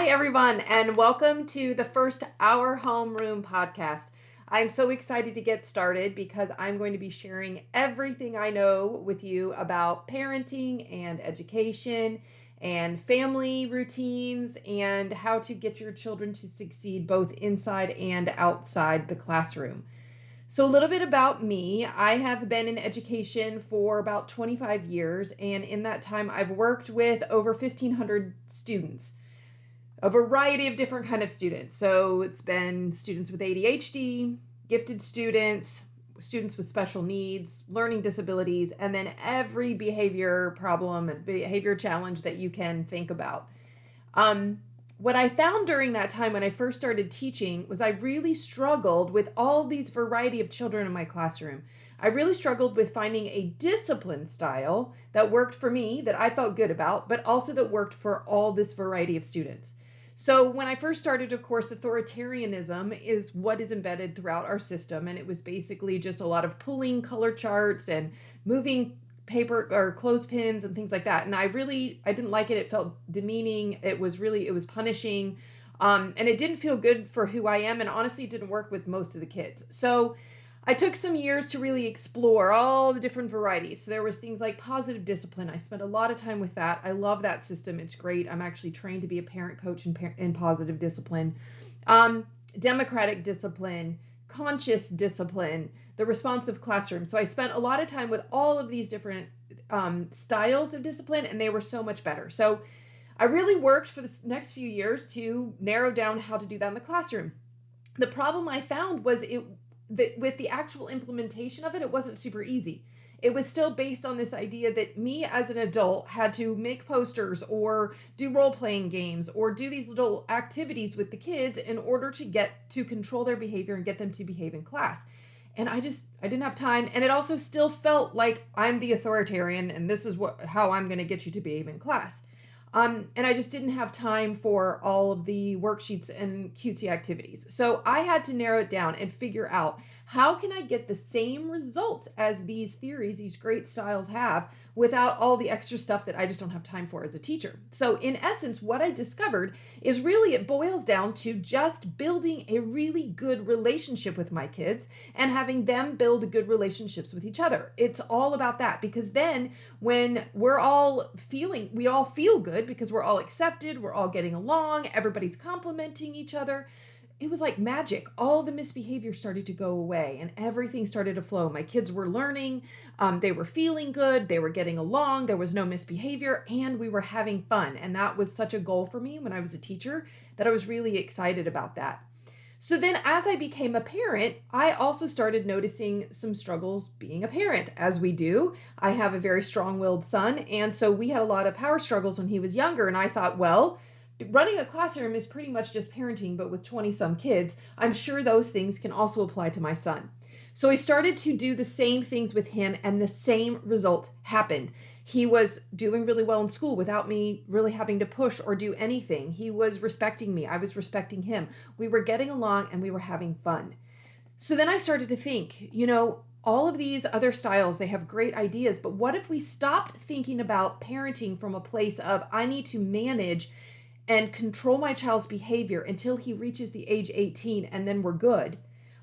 Hi, everyone, and welcome to the first Our Homeroom podcast. I'm so excited to get started because I'm going to be sharing everything I know with you about parenting and education and family routines and how to get your children to succeed both inside and outside the classroom. So, a little bit about me. I have been in education for about 25 years, and in that time, I've worked with over 1,500 students, a variety of different kind of students. So it's been students with ADHD, gifted students, students with special needs, learning disabilities, and then every behavior problem and behavior challenge that you can think about. What I found during that time when I first started teaching was I really struggled with all these variety of children in my classroom. I really struggled with finding a discipline style that worked for me, that I felt good about, but also that worked for all this variety of students. So when I first started, of course, authoritarianism is what is embedded throughout our system. And it was basically just a lot of pulling color charts and moving paper or clothespins and things like that. And I didn't like it. It felt demeaning. It was punishing. And it didn't feel good for who I am. And honestly, it didn't work with most of the kids. So I took some years to really explore all the different varieties. So there was things like positive discipline. I spent a lot of time with that. I love that system. It's great. I'm actually trained to be a parent coach in positive discipline. Democratic discipline, conscious discipline, the responsive classroom. So I spent a lot of time with all of these different styles of discipline, and they were so much better. So I really worked for the next few years to narrow down how to do that in the classroom. The problem I found was with the actual implementation of it, it wasn't super easy. It was still based on this idea that me as an adult had to make posters or do role-playing games or do these little activities with the kids in order to get to control their behavior and get them to behave in class. And I didn't have time. And it also still felt like I'm the authoritarian and this is how I'm going to get you to behave in class. And I just didn't have time for all of the worksheets and cutesy activities. So I had to narrow it down and figure out how can I get the same results as these theories, these great styles have, without all the extra stuff that I just don't have time for as a teacher. So in essence, what I discovered is really it boils down to just building a really good relationship with my kids and having them build good relationships with each other. It's all about that, because then when we all feel good because we're all accepted, we're all getting along, everybody's complimenting each other. It was like magic. All the misbehavior started to go away and everything started to flow. My kids were learning, they were feeling good, they were getting along, there was no misbehavior, and we were having fun. And that was such a goal for me when I was a teacher that I was really excited about that. So then as I became a parent, I also started noticing some struggles being a parent, as we do. I have a very strong-willed son, and so we had a lot of power struggles when he was younger, and I thought, well, running a classroom is pretty much just parenting, but with 20-some kids. I'm sure those things can also apply to my son. So I started to do the same things with him, and the same result happened. He was doing really well in school without me really having to push or do anything. He was respecting me. I was respecting him. We were getting along and we were having fun. So then I started to think, all of these other styles, they have great ideas, but what if we stopped thinking about parenting from a place of I need to manage and control my child's behavior until he reaches the age 18 and then we're good?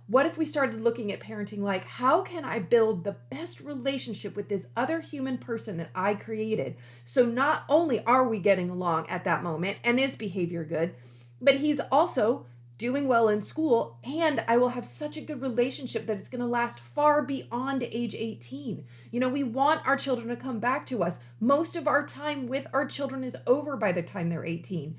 What if we started looking at parenting like, how can I build the best relationship with this other human person that I created? So not only are we getting along at that moment and is behavior good, but he's also doing well in school, and I will have such a good relationship that it's going to last far beyond age 18. We want our children to come back to us. Most of our time with our children is over by the time they're 18.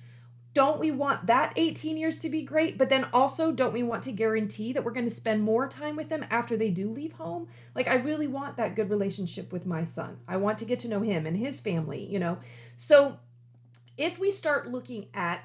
Don't we want that 18 years to be great? But then also, don't we want to guarantee that we're going to spend more time with them after they do leave home? Like, I really want that good relationship with my son. I want to get to know him and his family, So if we start looking at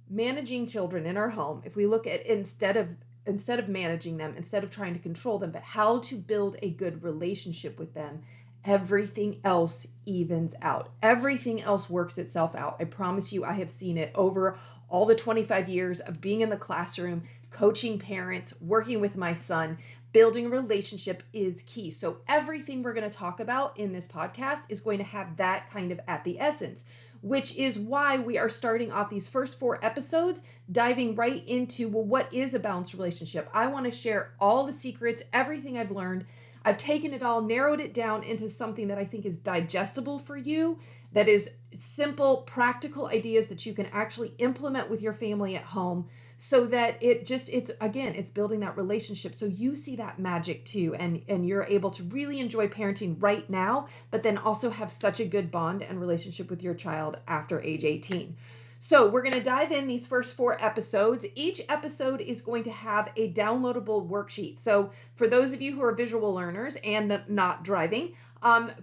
managing children in our home, if we look at instead of managing them, instead of trying to control them, but how to build a good relationship with them, everything else evens out. Everything else works itself out. I promise you, I have seen it over all the 25 years of being in the classroom, coaching parents, working with my son. Building a relationship is key. So everything we're going to talk about in this podcast is going to have that kind of at the essence. which is why we are starting off these first 4 episodes diving right into, well, what is a balanced relationship? I want to share all the secrets, everything I've learned. I've taken it all, narrowed it down into something that I think is digestible for you, that is simple, practical ideas that you can actually implement with your family at home, so that it's building that relationship, so you see that magic too, and you're able to really enjoy parenting right now, but then also have such a good bond and relationship with your child after age 18. So we're going to dive in these first 4 episodes. Each episode is going to have a downloadable worksheet. So for those of you who are visual learners and not driving,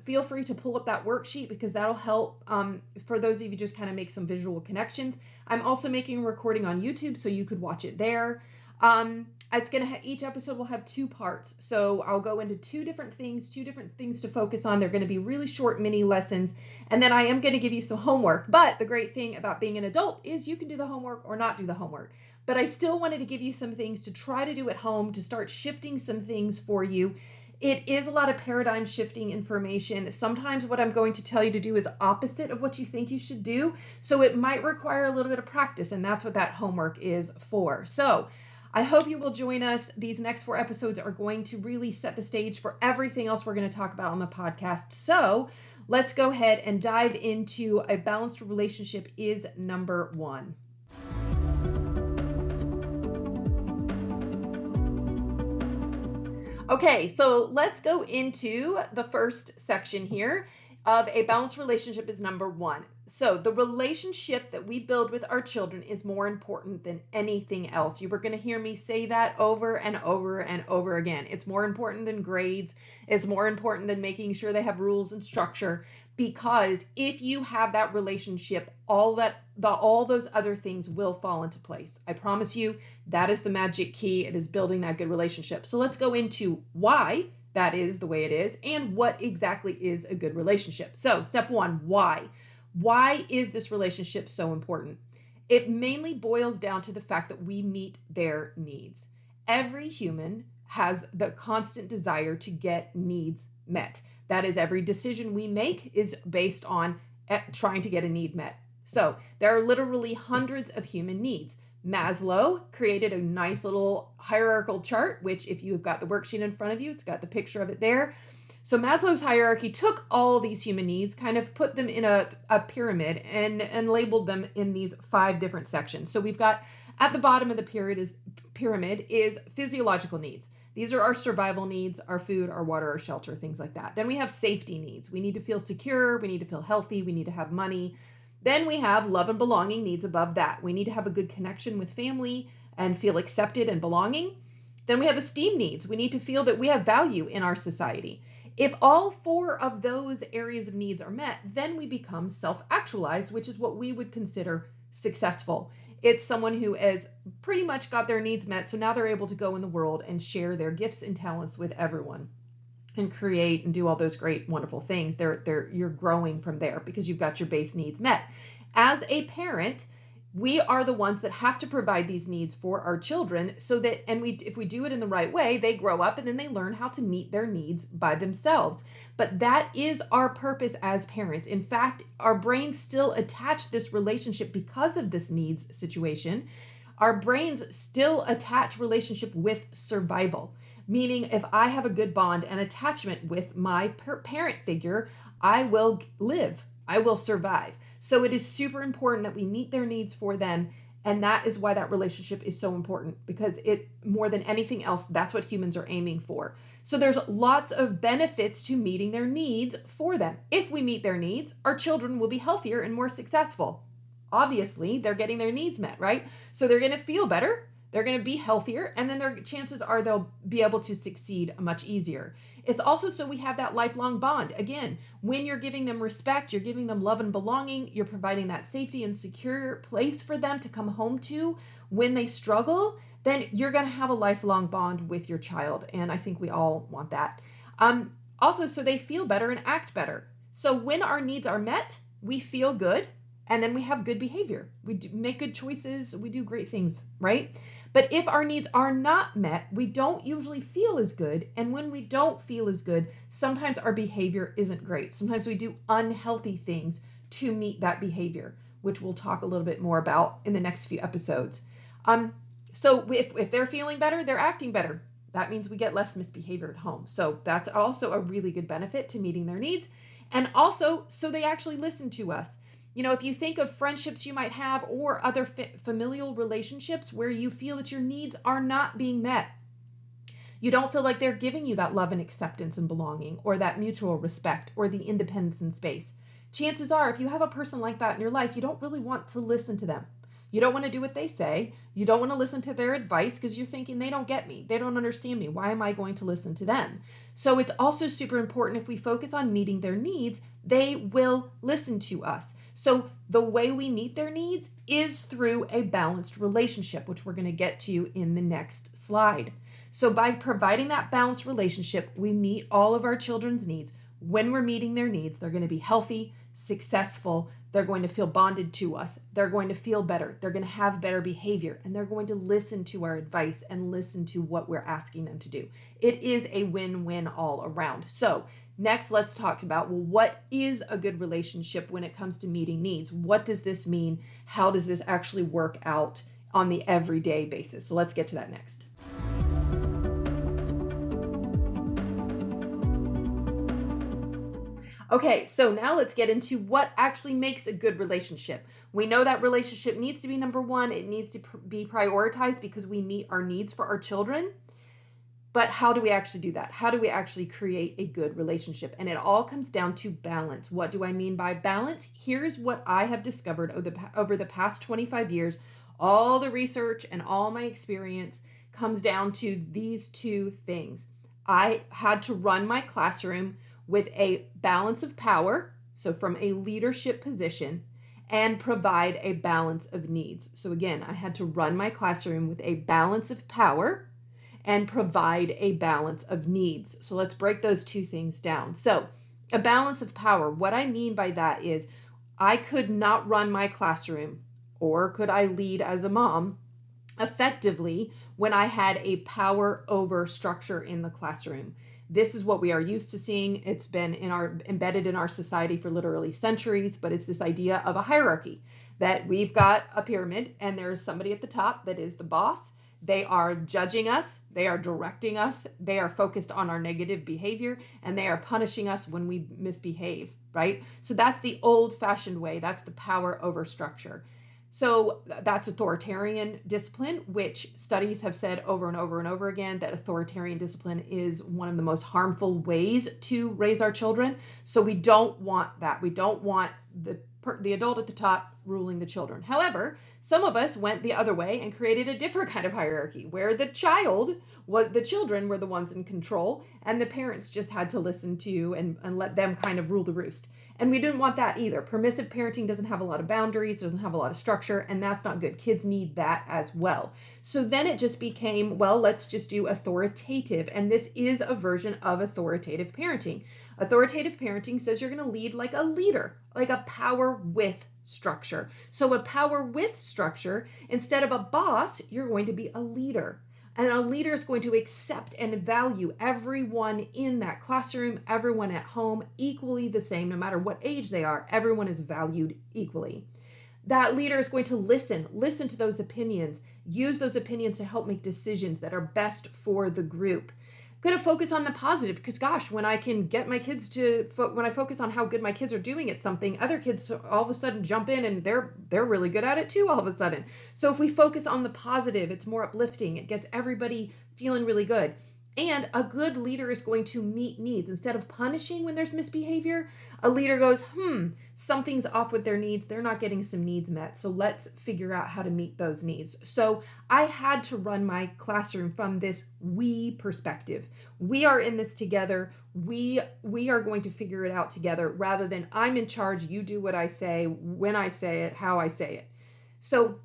feel free to pull up that worksheet, because that'll help for those of you just kind of make some visual connections. I'm also making a recording on YouTube, so you could watch it there. Each episode will have 2 parts. So I'll go into 2 different things to focus on. They're going to be really short mini lessons. And then I am going to give you some homework. But the great thing about being an adult is you can do the homework or not do the homework. But I still wanted to give you some things to try to do at home, to start shifting some things for you. It is a lot of paradigm shifting information. Sometimes what I'm going to tell you to do is opposite of what you think you should do. So it might require a little bit of practice, and that's what that homework is for. So I hope you will join us. These next 4 episodes are going to really set the stage for everything else we're going to talk about on the podcast. So let's go ahead and dive into a balanced relationship is number 1. Okay, so let's go into the first section here of a balanced relationship is number 1. So the relationship that we build with our children is more important than anything else. You were going to hear me say that over and over and over again. It's more important than grades. It's more important than making sure they have rules and structure, because if you have that relationship, all those other things will fall into place. I promise you, that is the magic key. It is building that good relationship. So let's go into why that is the way it is and what exactly is a good relationship. So step 1, why? Why is this relationship so important? It mainly boils down to the fact that we meet their needs. Every human has the constant desire to get needs met. That is, every decision we make is based on trying to get a need met. So there are literally hundreds of human needs. Maslow created a nice little hierarchical chart, which if you've got the worksheet in front of you, it's got the picture of it there. So Maslow's hierarchy took all these human needs, kind of put them in a pyramid and labeled them in these 5 different sections. So we've got at the bottom of the pyramid is physiological needs. These are our survival needs, our food, our water, our shelter, things like that. Then we have safety needs. We need to feel secure. We need to feel healthy. We need to have money. Then we have love and belonging needs above that. We need to have a good connection with family and feel accepted and belonging. Then we have esteem needs. We need to feel that we have value in our society. If all 4 of those areas of needs are met, then we become self-actualized, which is what we would consider successful. It's someone who has pretty much got their needs met, so now they're able to go in the world and share their gifts and talents with everyone and create and do all those great, wonderful things. You're growing from there because you've got your base needs met. As a parent, we are the ones that have to provide these needs for our children, so that, if we do it in the right way, they grow up and then they learn how to meet their needs by themselves. But that is our purpose as parents. In fact, our brains still attach this relationship because of this needs situation. Our brains still attach relationship with survival, meaning if I have a good bond and attachment with my parent figure, I will live, I will survive. So it is super important that we meet their needs for them. And that is why that relationship is so important, because it, more than anything else, that's what humans are aiming for. So there's lots of benefits to meeting their needs for them. If we meet their needs, our children will be healthier and more successful. Obviously, they're getting their needs met, right? So they're going to feel better. They're going to be healthier, and then their chances are they'll be able to succeed much easier. It's also so we have that lifelong bond. Again, when you're giving them respect, you're giving them love and belonging, you're providing that safety and secure place for them to come home to when they struggle, then you're going to have a lifelong bond with your child. And I think we all want that. Also, so they feel better and act better. So when our needs are met, we feel good, and then we have good behavior. We make good choices. We do great things, right? But if our needs are not met, we don't usually feel as good. And when we don't feel as good, sometimes our behavior isn't great. Sometimes we do unhealthy things to meet that behavior, which we'll talk a little bit more about in the next few episodes. So if they're feeling better, they're acting better. That means we get less misbehavior at home. So that's also a really good benefit to meeting their needs. And also, so they actually listen to us. If you think of friendships you might have or other familial relationships where you feel that your needs are not being met, you don't feel like they're giving you that love and acceptance and belonging, or that mutual respect, or the independence and space. Chances are, if you have a person like that in your life, you don't really want to listen to them. You don't want to do what they say. You don't want to listen to their advice because you're thinking they don't get me. They don't understand me. Why am I going to listen to them? So it's also super important if we focus on meeting their needs, they will listen to us. So the way we meet their needs is through a balanced relationship, which we're going to get to in the next slide. So by providing that balanced relationship, we meet all of our children's needs. When we're meeting their needs, they're going to be healthy, successful, they're going to feel bonded to us, they're going to feel better, they're going to have better behavior, and they're going to listen to our advice and listen to what we're asking them to do. It is a win-win all around. So next, let's talk about, well, what is a good relationship when it comes to meeting needs? What does this mean? How does this actually work out on the everyday basis? So let's get to that next. Okay, so now let's get into what actually makes a good relationship. We know that relationship needs to be number one. It needs to be prioritized because we meet our needs for our children. But how do we actually do that? How do we actually create a good relationship? And it all comes down to balance. What do I mean by balance? Here's what I have discovered over the past 25 years. All the research and all my experience comes down to these two things. I had to run my classroom with a balance of power, so from a leadership position, and provide a balance of needs. So again, I had to run my classroom with a balance of power and provide a balance of needs. So let's break those two things down. So a balance of power, what I mean by that is I could not run my classroom, or could I lead as a mom effectively when I had a power over structure in the classroom. This is what we are used to seeing. It's been embedded in our society for literally centuries, but it's this idea of a hierarchy, that we've got a pyramid and there's somebody at the top that is the boss. They are judging us, they are directing us, they are focused on our negative behavior, and they are punishing us when we misbehave, right? So that's the old-fashioned way. That's the power over structure. So that's authoritarian discipline, which studies have said over and over and over again that authoritarian discipline is one of the most harmful ways to raise our children. So we don't want that. We don't want the adult at the top ruling the children. However, some of us went the other way and created a different kind of hierarchy where the children were the ones in control, and the parents just had to listen to and let them kind of rule the roost. And we didn't want that either. Permissive parenting doesn't have a lot of boundaries, doesn't have a lot of structure, and that's not good. Kids need that as well. So then it just became, well, let's just do authoritative. And this is a version of authoritative parenting. Authoritative parenting says you're going to lead like a leader, like a power with structure. So a power with structure, instead of a boss, you're going to be a leader. And a leader is going to accept and value everyone in that classroom, everyone at home, equally the same, no matter what age they are. Everyone is valued equally. That leader is going to listen to those opinions, use those opinions to help make decisions that are best for the group. I'm going to focus on the positive because, gosh, when I can get my kids when I focus on how good my kids are doing at something, other kids all of a sudden jump in and they're really good at it too all of a sudden. So if we focus on the positive, it's more uplifting. It gets everybody feeling really good. And a good leader is going to meet needs. Instead of punishing when there's misbehavior, a leader goes, something's off with their needs. They're not getting some needs met. So let's figure out how to meet those needs. So I had to run my classroom from this we perspective. We are in this together. We are going to figure it out together, rather than I'm in charge. You do what I say, when I say it, how I say it. So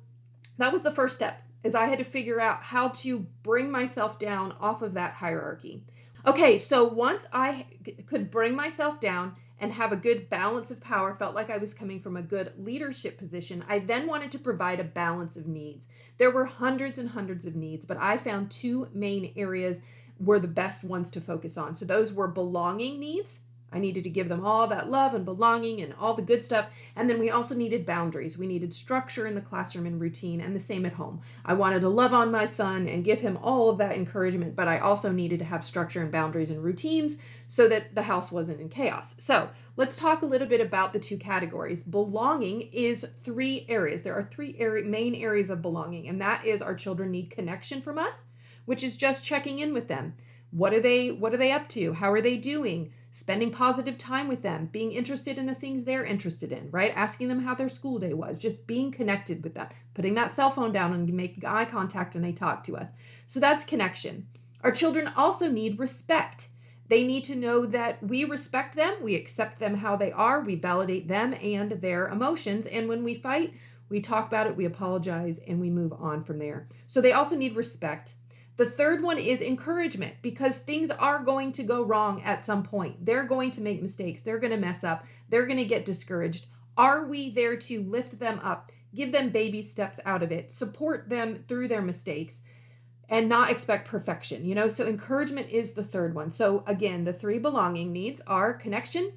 that was the first step, is I had to figure out how to bring myself down off of that hierarchy. Okay, so once I could bring myself down and have a good balance of power, felt like I was coming from a good leadership position, I then wanted to provide a balance of needs. There were hundreds and hundreds of needs, but I found two main areas were the best ones to focus on. So those were belonging needs I needed to give them all that love and belonging and all the good stuff. And then we also needed boundaries. We needed structure in the classroom and routine, and the same at home. I wanted to love on my son and give him all of that encouragement, but I also needed to have structure and boundaries and routines so that the house wasn't in chaos. So let's talk a little bit about the two categories. Belonging is 3 areas. There are 3 main areas of belonging, and that is our children need connection from us, which is just checking in with them. What are they up to? How are they doing? Spending positive time with them, being interested in the things they're interested in, right? Asking them how their school day was, just being connected with them, putting that cell phone down and making eye contact when they talk to us. So that's connection. Our children also need respect. They need to know that we respect them, we accept them how they are, we validate them and their emotions. And when we fight, we talk about it, we apologize, and we move on from there. So they also need respect. The third one is encouragement, because things are going to go wrong at some point. They're going to make mistakes. They're going to mess up. They're going to get discouraged. Are we there to lift them up, give them baby steps out of it, support them through their mistakes, and not expect perfection? So encouragement is the third one. So again, the 3 belonging needs are connection,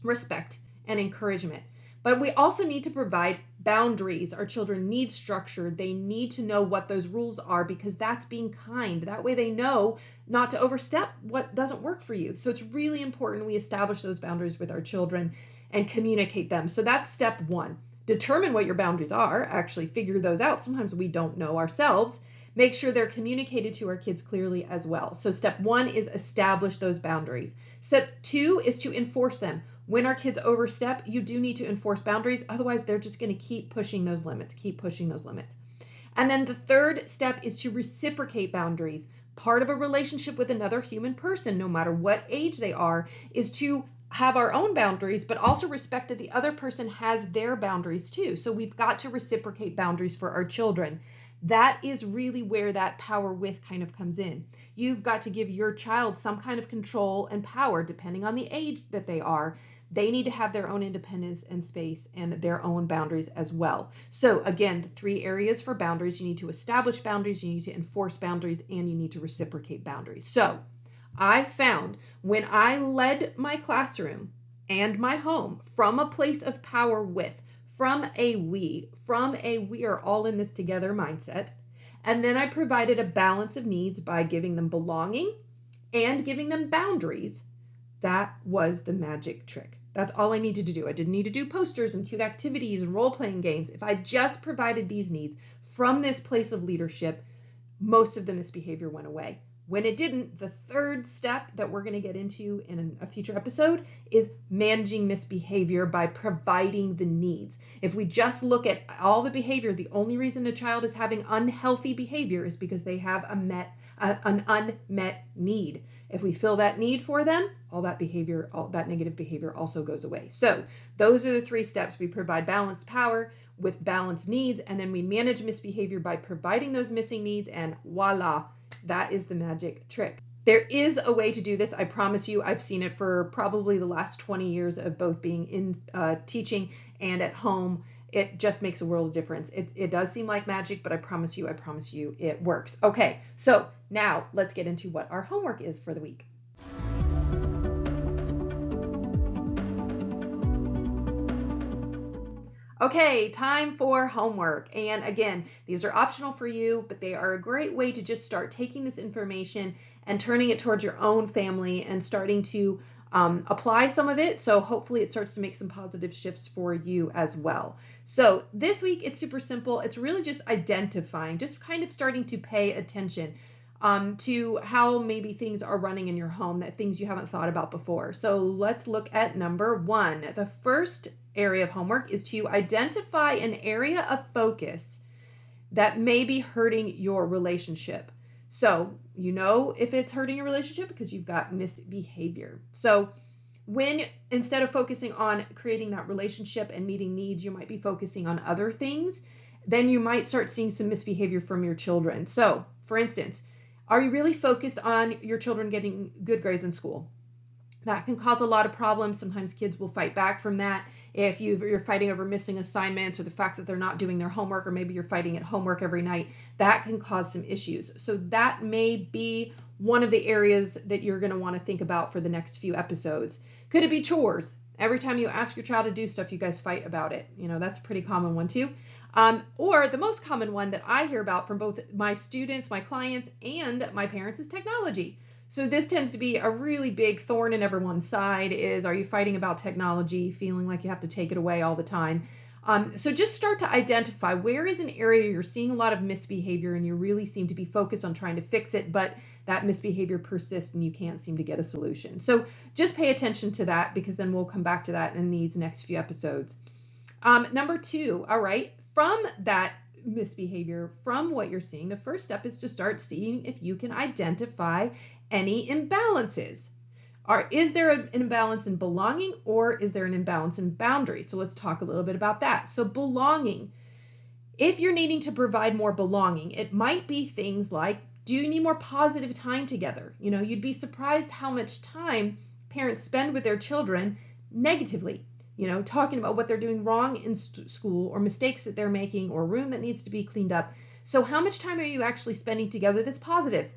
respect, and encouragement. But we also need to provide boundaries. Our children need structure. They need to know what those rules are, because that's being kind. That way they know not to overstep what doesn't work for you. So it's really important we establish those boundaries with our children and communicate them. So that's step 1. Determine what your boundaries are. Actually figure those out. Sometimes we don't know ourselves. Make sure they're communicated to our kids clearly as well. So step 1 is establish those boundaries. Step 2 is to enforce them. When our kids overstep, you do need to enforce boundaries. Otherwise, they're just going to keep pushing those limits. And then the third step is to reciprocate boundaries. Part of a relationship with another human person, no matter what age they are, is to have our own boundaries, but also respect that the other person has their boundaries too. So we've got to reciprocate boundaries for our children. That is really where that power with kind of comes in. You've got to give your child some kind of control and power depending on the age that they are. They need to have their own independence and space and their own boundaries as well. So again, the 3 areas for boundaries: you need to establish boundaries, you need to enforce boundaries, and you need to reciprocate boundaries. So I found when I led my classroom and my home from a place of power with, from a we are all in this together mindset, and then I provided a balance of needs by giving them belonging and giving them boundaries, that was the magic trick. That's all I needed to do. I didn't need to do posters and cute activities and role-playing games. If I just provided these needs from this place of leadership, most of the misbehavior went away. When it didn't, the third step that we're going to get into in a future episode is managing misbehavior by providing the needs. If we just look at all the behavior, the only reason a child is having unhealthy behavior is because they have an unmet need. If we fill that need for them, all that negative behavior also goes away. So those are the 3 steps. We provide balanced power with balanced needs, and then we manage misbehavior by providing those missing needs, and voila, that is the magic trick. There is a way to do this. I promise you, I've seen it for probably the last 20 years of both being in teaching and at home. It just makes a world of difference. It does seem like magic, but I promise you it works. Okay, so now let's get into what our homework is for the week. Okay, time for homework. And again, these are optional for you, but they are a great way to just start taking this information and turning it towards your own family and starting to apply some of it. So hopefully it starts to make some positive shifts for you as well. So this week, it's super simple. It's really just identifying, just kind of starting to pay attention to how maybe things are running in your home, that things you haven't thought about before. So let's look at number 1. The first area of homework is to identify an area of focus that may be hurting your relationship. So you know if it's hurting your relationship because you've got misbehavior. So when instead of focusing on creating that relationship and meeting needs, you might be focusing on other things, then you might start seeing some misbehavior from your children. So for instance, are you really focused on your children getting good grades in school? That can cause a lot of problems. Sometimes kids will fight back from that. if you're fighting over missing assignments or the fact that they're not doing their homework, or maybe you're fighting at homework every night, that can cause some issues. So that may be one of the areas that you're going to want to think about for the next few episodes. Could it be chores? Every time you ask your child to do stuff, you guys fight about it. That's a pretty common one too. Or the most common one that I hear about from both my students, my clients, and my parents is technology. So this tends to be a really big thorn in everyone's side is, are you fighting about technology, feeling like you have to take it away all the time? So just start to identify where is an area you're seeing a lot of misbehavior and you really seem to be focused on trying to fix it, but that misbehavior persists and you can't seem to get a solution. So just pay attention to that, because then we'll come back to that in these next few episodes. Number 2, all right, from that misbehavior, from what you're seeing, the first step is to start seeing if you can identify any imbalances. Is there an imbalance in belonging, or is there an imbalance in boundaries? So let's talk a little bit about that. So belonging, if you're needing to provide more belonging, it might be things like, do you need more positive time together? You'd be surprised how much time parents spend with their children negatively, talking about what they're doing wrong in school, or mistakes that they're making, or a room that needs to be cleaned up. So how much time are you actually spending together that's positive?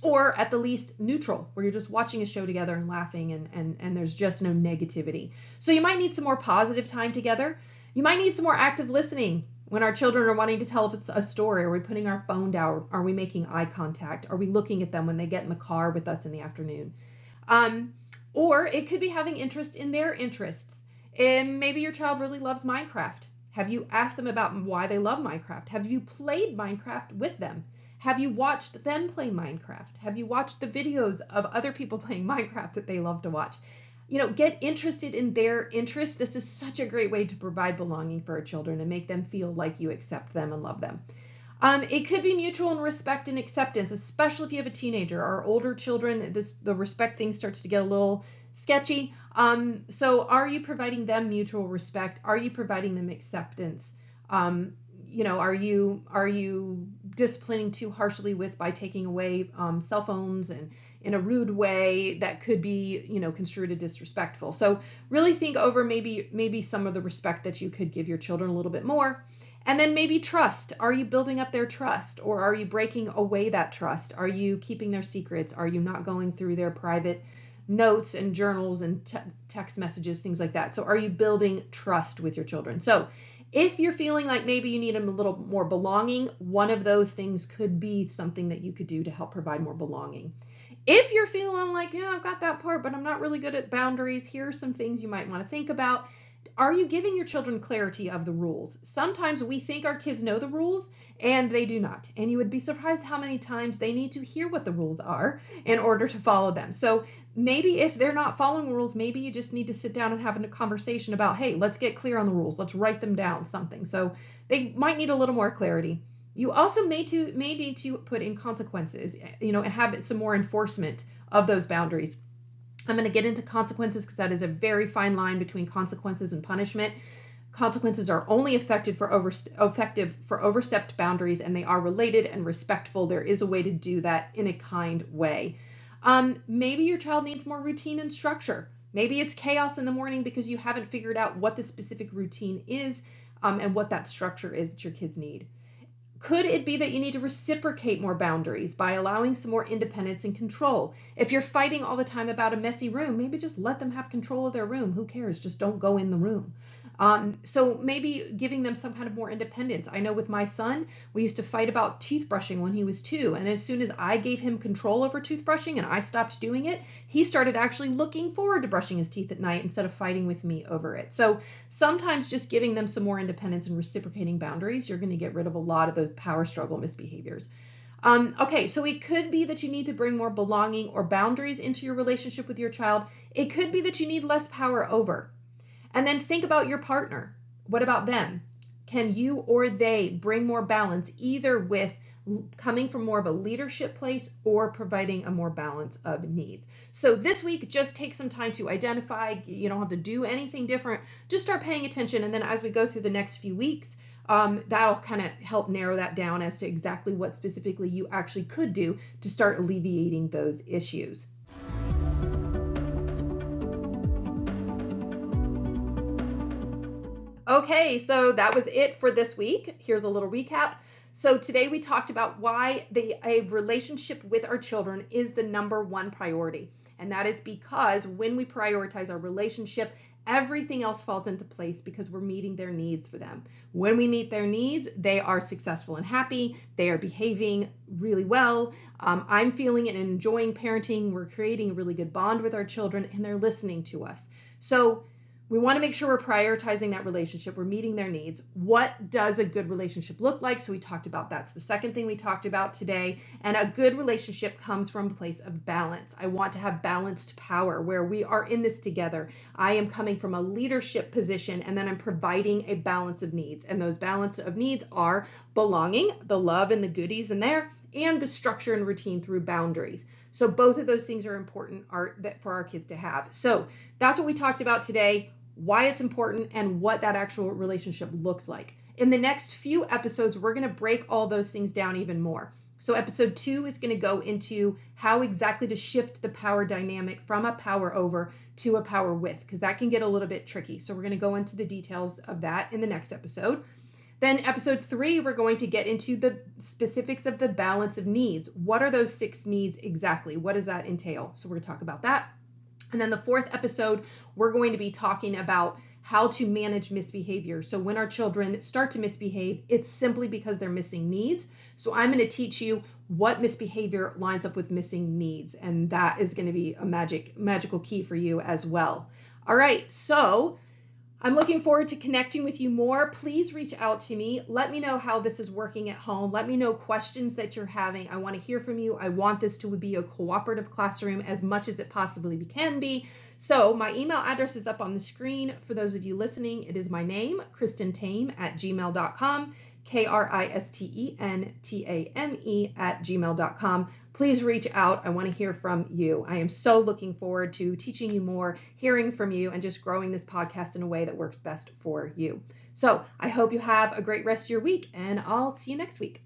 Or at the least neutral, where you're just watching a show together and laughing and there's just no negativity. So you might need some more positive time together. You might need some more active listening when our children are wanting to tell us a story. Are we putting our phone down? Are we making eye contact? Are we looking at them when they get in the car with us in the afternoon? Or it could be having interest in their interests. And maybe your child really loves Minecraft. Have you asked them about why they love Minecraft? Have you played Minecraft with them? Have you watched them play Minecraft? Have you watched the videos of other people playing Minecraft that they love to watch? Get interested in their interests. This is such a great way to provide belonging for our children and make them feel like you accept them and love them. It could be mutual in respect and acceptance, especially if you have a teenager. Our older children, the respect thing starts to get a little sketchy. So are you providing them mutual respect? Are you providing them acceptance? Are you disciplining too harshly by taking away cell phones and in a rude way that could be, construed as disrespectful? So really think over maybe some of the respect that you could give your children a little bit more. And then maybe trust. Are you building up their trust, or are you breaking away that trust? Are you keeping their secrets? Are you not going through their private notes and journals and text messages, things like that? So are you building trust with your children? So if you're feeling like maybe you need them a little more belonging, one of those things could be something that you could do to help provide more belonging. If you're feeling like, I've got that part, but I'm not really good at boundaries, here are some things you might want to think about. Are you giving your children clarity of the rules? Sometimes we think our kids know the rules, and they do not. And you would be surprised how many times they need to hear what the rules are in order to follow them. So maybe if they're not following rules, maybe you just need to sit down and have a conversation about, hey, let's get clear on the rules. Let's write them down, something. So they might need a little more clarity. You also may need to put in consequences, and have some more enforcement of those boundaries. I'm going to get into consequences because that is a very fine line between consequences and punishment. Consequences are only effective for overstepped boundaries, and they are related and respectful. There is a way to do that in a kind way. Maybe your child needs more routine and structure. Maybe it's chaos in the morning because you haven't figured out what the specific routine is and what that structure is that your kids need. Could it be that you need to reciprocate more boundaries by allowing some more independence and control? If you're fighting all the time about a messy room, maybe just let them have control of their room. Who cares? Just don't go in the room. So maybe giving them some kind of more independence. I know with my son, we used to fight about teeth brushing when he was 2. And as soon as I gave him control over toothbrushing and I stopped doing it, he started actually looking forward to brushing his teeth at night instead of fighting with me over it. So sometimes just giving them some more independence and reciprocating boundaries, you're going to get rid of a lot of the power struggle misbehaviors. Okay, so it could be that you need to bring more belonging or boundaries into your relationship with your child. It could be that you need less power over. And then think about your partner. What about them? Can you or they bring more balance, either with coming from more of a leadership place or providing a more balance of needs? So this week, just take some time to identify. You don't have to do anything different. Just start paying attention. And then as we go through the next few weeks, that'll kind of help narrow that down as to exactly what specifically you actually could do to start alleviating those issues. Okay, so that was it for this week. Here's a little recap. So today we talked about why a relationship with our children is the number one priority. And that is because when we prioritize our relationship, everything else falls into place because we're meeting their needs for them. When we meet their needs, they are successful and happy. They are behaving really well. I'm feeling and enjoying parenting. We're creating a really good bond with our children, and they're listening to us. So we want to make sure we're prioritizing that relationship. We're meeting their needs. What does a good relationship look like? So we talked about that's the second thing we talked about today. And a good relationship comes from a place of balance. I want to have balanced power where we are in this together. I am coming from a leadership position, and then I'm providing a balance of needs. And those balance of needs are belonging, the love and the goodies in there, and the structure and routine through boundaries. So both of those things are important for our kids to have. So that's what we talked about today, why it's important, and what that actual relationship looks like. In the next few episodes, we're going to break all those things down even more. So episode 2 is going to go into how exactly to shift the power dynamic from a power over to a power with, because that can get a little bit tricky. So we're going to go into the details of that in the next episode. Then episode 3, we're going to get into the specifics of the balance of needs. What are those 6 needs exactly? What does that entail? So we're going to talk about that. And then the 4th episode, we're going to be talking about how to manage misbehavior. So when our children start to misbehave, it's simply because they're missing needs. So I'm going to teach you what misbehavior lines up with missing needs. And that is going to be a magical key for you as well. All right, so I'm looking forward to connecting with you more. Please reach out to me. Let me know how this is working at home. Let me know questions that you're having. I want to hear from you. I want this to be a cooperative classroom as much as it possibly can be. So my email address is up on the screen. For those of you listening, it is my name, kristentame@gmail.com, kristentame@gmail.com. Please reach out. I want to hear from you. I am so looking forward to teaching you more, hearing from you, and just growing this podcast in a way that works best for you. So I hope you have a great rest of your week, and I'll see you next week.